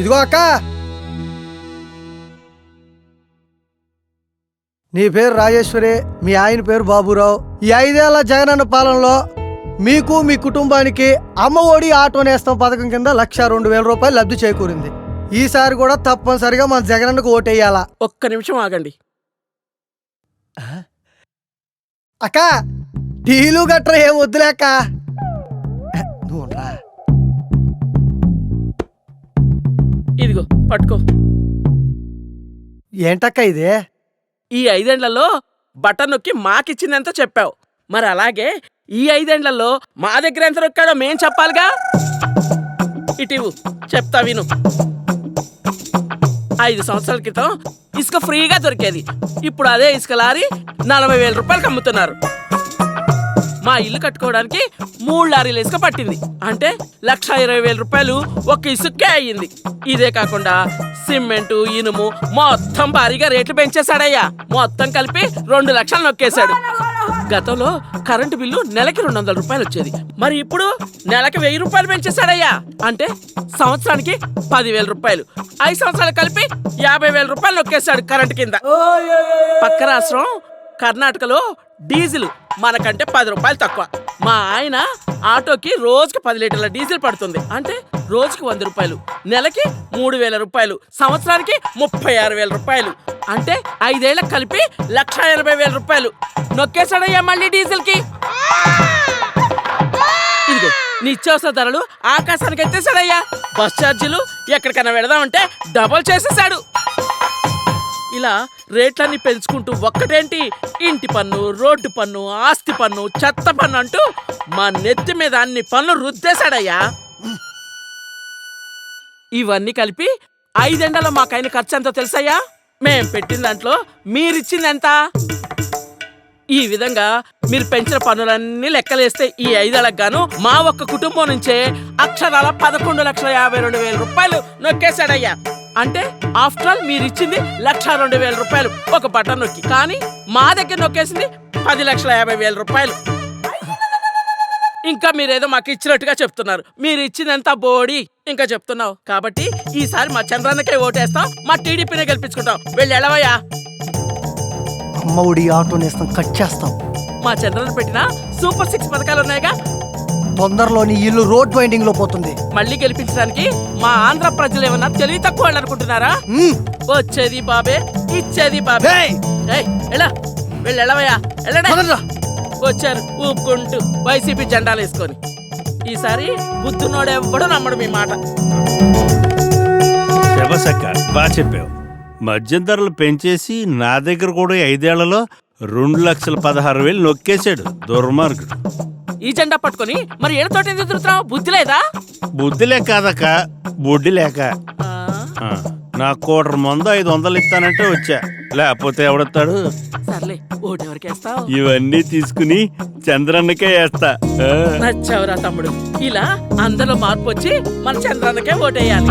ఇదిగో అక్క, నీ పేరు రాజేశ్వరి, మీ ఆయన పేరు బాబురావు. ఈ 5 ఏళ్ల జగనన్న పాలనలో మీకు మీ కుటుంబానికి అమ్మ ఒడి ఆటో నేస్తం పథకం కింద 1,02,000 రూపాయలు లబ్ధి చేకూరింది. ఈసారి కూడా తప్పనిసరిగా మన జగనన్నకు ఓటేయాలా? ఒక్క నిమిషం ఆగండి. అక్క, టీలు గట్ర ఏం వద్దులేక. నువ్వురా, ఇదిగో పట్టుకో. ఏంటక్క ఇదే? ఈ 5 ఏళ్లలో బటన్ నొక్కి మాకిచ్చిందంతా చెప్పావు. మరి అలాగే ఈ 5 ఏళ్లలో మా దగ్గర ఎంత నొక్కాడో మేం చెప్పాలిగా. ఇటీవు చెప్తా విను. 5 సంవత్సరాల క్రితం ఇసుక ఫ్రీగా దొరికేది. ఇప్పుడు అదే ఇసుక లారీ 40,000 రూపాయలకు అమ్ముతున్నారు. మా ఇల్లు కట్టుకోవడానికి 3 లారీల ఇసుక పట్టింది. అంటే 1,20,000 రూపాయలు ఒక్క ఇసుకే అయ్యింది. ఇదే కాకుండా సిమెంటు, ఇనుము మొత్తం భారీగా రేట్లు పెంచేశాడయ్యా. మొత్తం కలిపి 2 లక్షలు నొక్కేశాడు. గతంలో కరెంటు బిల్లు నెలకి 200 రూపాయలు వచ్చేది. మరి ఇప్పుడు నెలకి 1000 రూపాయలు పెంచేశాడయ్యా. అంటే సంవత్సరానికి 10,000 రూపాయలు. 5 సంవత్సరాలు కలిపి 50,000 రూపాయలు నొక్కేశాడు కరెంటు కింద. పక్క రాష్ట్రం కర్ణాటకలో డీజిల్ మనకంటే 10 రూపాయలు తక్కువ. మా ఆయన ఆటోకి రోజుకి 10 లీటర్ల డీజిల్ పడుతుంది. అంటే రోజుకి 100 రూపాయలు, నెలకి 3,000 రూపాయలు, సంవత్సరానికి 36,000 రూపాయలు. అంటే 5 ఏళ్ళకి కలిపి 1,80,000 రూపాయలు నొక్కేశాడయ్యా మళ్ళీ డీజిల్ కి. ఇదిగో నిత్యావసర ధరలు ఆకాశానికి ఎత్తేసాడయ్యా. బస్ ఛార్జీలు ఎక్కడికైనా వెళదామంటే డబల్ చేసేసాడు. ఇలా రేట్లన్నీ పెంచుకుంటూ ఒక్కటేంటి ఇంటి పన్ను, రోడ్డు పన్ను, ఆస్తి పన్ను, చెత్త పన్ను అంటూ మా నెత్తి మీద అన్ని పన్ను రుద్దేశాడయ్యా. ఇవన్నీ కలిపి 5 ఏళ్లలో మాకైన ఖర్చు ఎంతో తెలుసయ్యా? మేం పెట్టిన దాంట్లో మీరిచ్చింది ఎంత? ఈ విధంగా మీరు పెంచిన పన్నులన్నీ లెక్కలేస్తే ఈ 5 ఏళ్లకు గాను మా ఒక్క కుటుంబం నుంచే అక్షరాల 11,52,000 రూపాయలు నొక్కేశాడయ్యా. అంటే ఆఫ్టర్ ఆల్ మీరు ఇచ్చింది 1,02,000 రూపాయలు ఒక బటన్ నొక్కి. కానీ మా దగ్గర నొక్కేసింది 10,50,000 రూపాయలు. ఇంకా మీరేదో మాకు ఇచ్చినట్టుగా చెప్తున్నారు. మీరు ఇచ్చిందంతా బోడి ఇంకా చెప్తున్నావు. కాబట్టి ఈసారి మా చంద్రన్నకే ఓటేస్తాం, మా టీడీపీనే గెలిపించుకుంటాం. వెళ్ళి ఎడవయ్యా. అమ్మ ఒడి ఆటో నేస్తం కట్ చేస్తాం. మా చంద్రన్న పెట్టిన సూపర్ 6 పథకాలు ఉన్నాయిగా. తొందరలోని ఇల్లు రోడ్ వైండింగ్ లో పోతుంది. మళ్ళీ గెలిపించడానికి మా ఆంధ్ర ప్రజలు ఏమన్నా తెలివి తక్కువ అనుకుంటున్నారా? వచ్చేది బాబే, ఇచ్చేది బాబే. ఎలా వెళ్ళి ఎడవయ్యా, వెళ్ళడా. వచ్చారు ఊపుకుంటూ వైసీపీ జెండాలు వేసుకొని. ఈసారి బుద్ధునోడెవ్వడూ నమ్మడు మీ మాట. బాగా చెప్పావు. మద్యం ధరలు పెంచేసి నా దగ్గర కూడా 5 ఏళ్లలో 2,16,000 నొక్కేశాడు దుర్మార్గుడు. ఈ జెండా పట్టుకొని మరి ఏడుతోటి ఎందుకు తిరుగుతున్నావు? బుద్ధి లేదా? బుద్ధిలే కాదక్క, బుడ్డి లేక. నా 1/4 మందు 500 ఇస్తానంటే వచ్చా, లేకపోతే ఎవడొస్తాడు? సర్లే, ఓటెవరికేస్తావు? ఇవన్నీ తీసుకుని చంద్రన్నకే వేస్తా. నచ్చావురా తమ్ముడు. ఇలా అందరిలో మార్పు వచ్చి మన చంద్రన్నకే ఓటేయాలి.